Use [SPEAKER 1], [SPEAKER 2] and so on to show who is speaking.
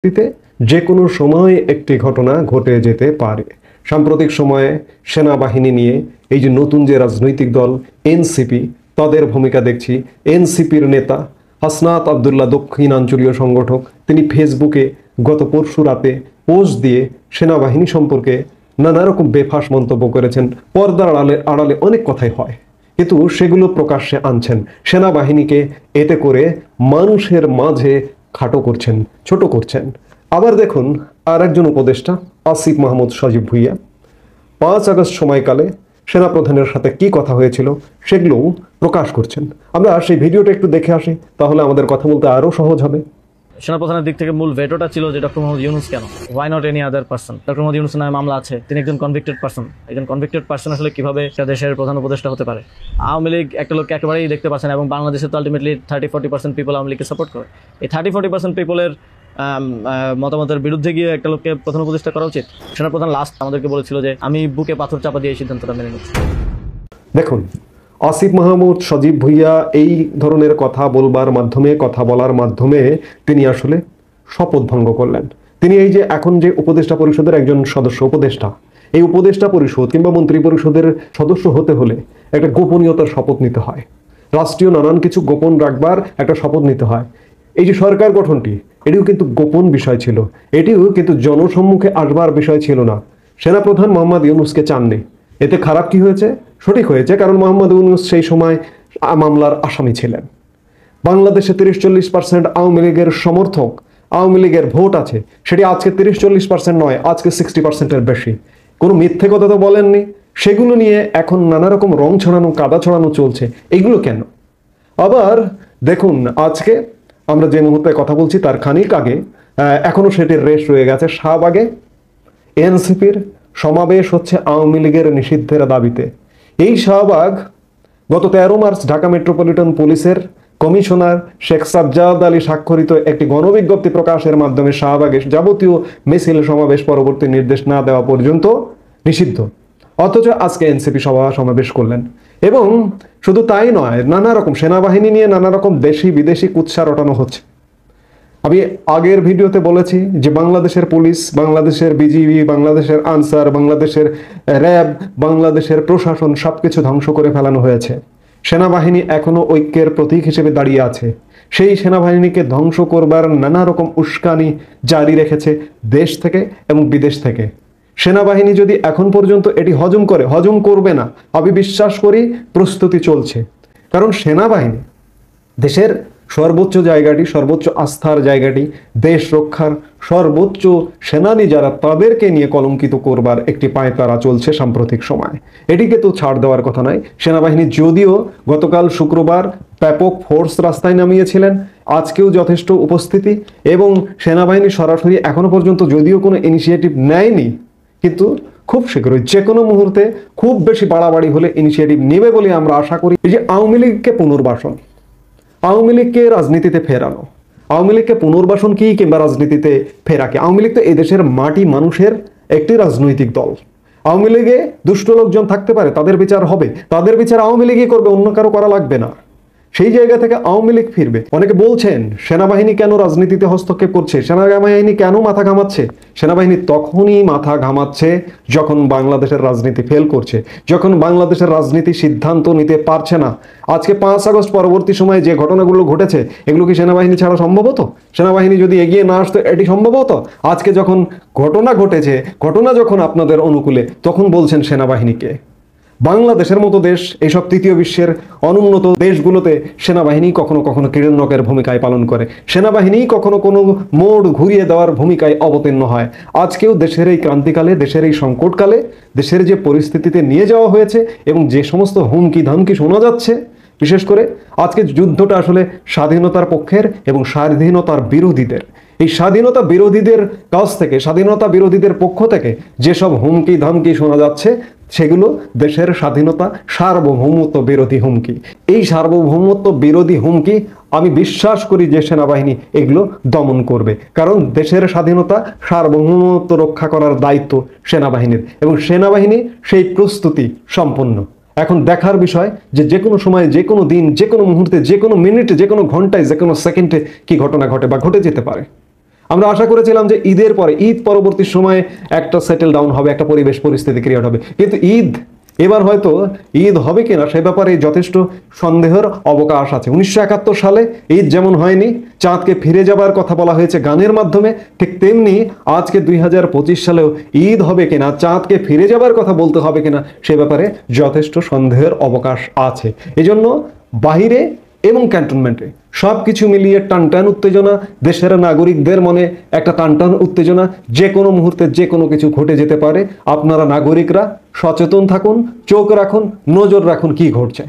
[SPEAKER 1] পরিস্থিতিতে যে কোনো সময় একটি ঘটনা ঘটে যেতে পারে। সাম্প্রতিক সময়ে সেনাবাহিনী নিয়ে এই যে নতুন যে রাজনৈতিক দল এনসিপি, তাদের ভূমিকা দেখছি। এনসিপির নেতা হাসনাত আবদুল্লাহ, দক্ষিণাঞ্চলীয় সংগঠক, তিনি ফেসবুকে গত পরশু রাতে পোস্ট দিয়ে সেনাবাহিনী সম্পর্কে নানা রকম বেফাঁস মন্তব্য করেছেন। পর্দার আড়ালে আড়ালে অনেক কথাই হয়, কিন্তু সেগুলো প্রকাশ্যে আনছেন। সেনাবাহিনীকে এতে করে মানুষের মাঝে খাটো করছেন, ছোট করছেন। আবার দেখুন, আর একজন উপদেষ্টা আসিফ মাহমুদ সজীব ভুইয়া 5 আগস্ট সময়কালে সেনাপ্রধানের সাথে কি কথা হয়েছিল সেগুলো প্রকাশ করছেন। আমরা সেই ভিডিওটা একটু দেখে আসি, তাহলে আমাদের কথা বলতে আরো সহজ হবে।
[SPEAKER 2] সেনাপ্রধানের দিক থেকে মূল ভেটোটা ছিল যে ডক্টর মোহাম্মদ ইউনুস কেন, why not any other person. Doctor Mohammad Yunus নামে মামলা আছে, তিনি একজন কনভিক্টেড পার্সন। একজন কনভিক্টেড পার্সন আসলে কিভাবে একটা দেশের প্রধান উপদেষ্টা হতে পারে? আওয়ামী লীগ একটা লোককে একেবারেই দেখতে পাচ্ছে না, এবং বাংলাদেশে তো আলটিমেটলি 30-40% পিপল আওয়ামী লীগকে সাপোর্ট করে। এই 30-40% পিপলের মতামতের বিরুদ্ধে গিয়ে একটা লোককে প্রধান উপদেষ্টা করা উচিত? সেনাপ্রধান লাস্ট আমাদেরকে বলেছিল যে আমি বুকে পাথর চাপা দিয়ে এই সিদ্ধান্তটা মেনে নিচ্ছি।
[SPEAKER 1] দেখুন, আসিফ মাহমুদ সজীব ভুইয়া এই ধরনের কথা বলবার মাধ্যমে, কথা বলার মাধ্যমে তিনি আসলে শপথ ভঙ্গ করলেন। তিনি এই যে এখন যে উপদেষ্টা পরিষদের একজন সদস্য, উপদেষ্টা, এই উপদেষ্টা পরিষদ কিংবা মন্ত্রী পরিষদের সদস্য হতে হলে একটা গোপনীয়তার শপথ নিতে হয়, রাষ্ট্রীয় নানান কিছু গোপন রাখবার একটা শপথ নিতে হয়। এই যে সরকার গঠনটি, এটিও কিন্তু গোপন বিষয় ছিল, এটিও কিন্তু জনসম্মুখে আসবার বিষয় ছিল না। সেনাপ্রধান মোহাম্মদ ইউনুসকে চাননি। এতে খারাপ কি হয়েছে? সঠিক হয়েছে, কারণ মোহাম্মদ ইউনুস সেই সময় মামলার আসামি ছিলেন। বাংলাদেশে 30-40% আওয়ামী লীগের সমর্থক, আওয়ামী লীগের ভোট আছে, সেটি আজকে 30-40% নয়, আজকে 60%-এর বেশি। কোনো মিথ্যে কথা তো বলেননি। সেগুলো নিয়ে এখন নানা রকম রং ছড়ানো, কাদা ছড়ানো চলছে। এগুলো কেন? আবার দেখুন, আজকে আমরা যে মুহূর্তে কথা বলছি তার খানিক আগে এখনো সেটির রেশ রয়ে গেছে। শাহবাগে এনসিপির সমাবেশ হচ্ছে আওয়ামী লীগের নিষিদ্ধের দাবিতে। এই শাহবাগ গত 13 মার্চ ঢাকা মেট্রোপলিটন পুলিশের কমিশনার শেখ সাজ্জাদ আলী স্বাক্ষরিত একটি গণবিজ্ঞপ্তি প্রকাশের মাধ্যমে শাহবাগে যাবতীয় মিছিল সমাবেশ পরবর্তী নির্দেশ না দেওয়া পর্যন্ত নিষিদ্ধ। অথচ আজকে এনসিপি সমাবেশ করলেন। এবং শুধু তাই নয়, নানা রকম সেনাবাহিনী নিয়ে নানা রকম দেশি বিদেশি কুৎসা রটানো হচ্ছে। আমি আগের ভিডিওতে বলেছি যে বাংলাদেশের পুলিশ, বাংলাদেশের বিজিবি, বাংলাদেশের আনসার, বাংলাদেশের র্যাব, বাংলাদেশের প্রশাসন সবকিছু ধ্বংস করে ফেলানো হয়েছে। সেনাবাহিনী এখনো ঐক্যের প্রতীক হিসেবে দাঁড়িয়ে আছে। সেই সেনাবাহিনীকে ধ্বংস করবার নানা রকম উস্কানি জারি রেখেছে দেশ থেকে এবং বিদেশ থেকে। সেনাবাহিনী যদি এখন পর্যন্ত এটি হজম করবে না, আমি বিশ্বাস করি প্রস্তুতি চলছে। কারণ সেনাবাহিনী দেশের সর্বোচ্চ জায়গাটি, সর্বোচ্চ আস্থার জায়গাটি, দেশ রক্ষার সর্বোচ্চ সেনানী যারা, তাদেরকে নিয়ে কলঙ্কিত করবার একটি পায়তারা চলছে সাম্প্রতিক সময়। এটিকে তো ছাড় দেওয়ার কথা নয়। সেনাবাহিনী যদিও গতকাল শুক্রবার ব্যাপক ফোর্স রাস্তায় নামিয়েছিলেন, আজকেও যথেষ্ট উপস্থিতি, এবং সেনাবাহিনী সরাসরি এখনো পর্যন্ত যদিও কোনো ইনিশিয়েটিভ নেয়নি, কিন্তু খুব শীঘ্রই যে কোনো মুহূর্তে খুব বেশি বাড়াবাড়ি হলে ইনিশিয়েটিভ নেবে বলে আমরা আশা করি। এই যে আওয়ামী লীগকে পুনর্বাসন, আওয়ামী লীগকে রাজনীতিতে ফেরানো, আওয়ামী লীগকে পুনর্বাসন কি কিংবা রাজনীতিতে ফেরাকে? আওয়ামী লীগ তো এদেশের মাটি মানুষের একটি রাজনৈতিক দল। আওয়ামী লীগে দুষ্ট লোকজন থাকতে পারে, তাদের বিচার হবে, তাদের বিচার আওয়ামী লীগই করবে, অন্য কারো করা লাগবে না। সেই জায়গা থেকে আওয়ামী লীগ ফিরবে। অনেকে বলছেন সেনাবাহিনী কেন রাজনীতিতে হস্তক্ষেপ করছে, সেনাবাহিনী কেন মাথা ঘামাচ্ছে? সেনাবাহিনী তখনই মাথা ঘামাচ্ছে যখন বাংলাদেশের রাজনীতি ফেল করছে, যখন বাংলাদেশের রাজনীতি সিদ্ধান্ত নিতে পারছে না। আজকে 5 আগস্ট পরবর্তী সময়ে যে ঘটনাগুলো ঘটেছে, এগুলো কি সেনাবাহিনী ছাড়া সম্ভব হতো? সেনাবাহিনী যদি এগিয়ে না আসতো এটি সম্ভব হতো? আজকে যখন ঘটনা ঘটেছে, ঘটনা যখন আপনাদের অনুকূলে, তখন বলছেন সেনাবাহিনীকে। বাংলাদেশের মতো দেশ, এইসব তৃতীয় বিশ্বের অনুন্নত দেশগুলোতে সেনাবাহিনী কখনো কখনো কিরণকের ভূমিকায় পালন করে, সেনাবাহিনী কখনো কোনো মোড় ঘুরিয়ে দেওয়ার ভূমিকায় অবতীর্ণ হয়। আজকেও দেশের এই ক্রান্তিকালে, দেশের এই সংকটকালে, দেশের যে পরিস্থিতিতে নিয়ে যাওয়া হয়েছে এবং যে সমস্ত হুমকি ধামকি শোনা যাচ্ছে, বিশেষ করে আজকে যুদ্ধটা আসলে স্বাধীনতার পক্ষের এবং স্বাধীনতার বিরোধীদের। এই স্বাধীনতা বিরোধীদের কাছ থেকে, স্বাধীনতা বিরোধীদের পক্ষ থেকে যেসব হুমকি ধামকি শোনা যাচ্ছে, সেগুলো দেশের স্বাধীনতা, সার্বভৌমত্ব বিরোধী হুমকি। এই সার্বভৌমত্ব বিরোধী হুমকি আমি বিশ্বাস করি যে সেনাবাহিনী এগুলো দমন করবে, কারণ দেশের স্বাধীনতা, সার্বভৌমত্ব রক্ষা করার দায়িত্ব সেনাবাহিনীর, এবং সেনাবাহিনী সেই প্রস্তুতি সম্পন্ন। এখন দেখার বিষয় যে কোনো সময়, যে কোনো দিন, যে কোনো মুহূর্তে, যে কোনো মিনিটে, যে কোনো ঘন্টায়, যে কোনো সেকেন্ডে কি ঘটনা ঘটে বা ঘটে যেতে পারে। আমরা আশা করেছিলাম যে ঈদের পরে, ঈদ পরবর্তী সময়ে একটা সেটেল ডাউন হবে, একটা পরিবেশ পরিস্থিতি ক্রিয়েট হবে, কিন্তু এবার হয়তো ঈদ হবে কিনা সে ব্যাপারে যথেষ্ট সন্দেহের অবকাশ আছে। 1971 সালে ঈদ যেমন হয়নি, চাঁদকে ফিরে যাবার কথা বলা হয়েছে গানের মাধ্যমে, ঠিক তেমনি আজকে 2025 সালেও ঈদ হবে কিনা, চাঁদকে ফিরে যাবার কথা বলতে হবে কিনা সে ব্যাপারে যথেষ্ট সন্দেহের অবকাশ আছে। এজন্য বাহিরে এবং ক্যান্টনমেন্টে সবকিছু মিলিয়ে টানটান উত্তেজনা, দেশের নাগরিকদের মনে একটা টানটান উত্তেজনা, যে কোনো মুহূর্তে যে কোনো কিছু ঘটে যেতে পারে। আপনারা নাগরিকরা সচেতন থাকুন, চোখ রাখুন, নজর রাখুন কি ঘটছে।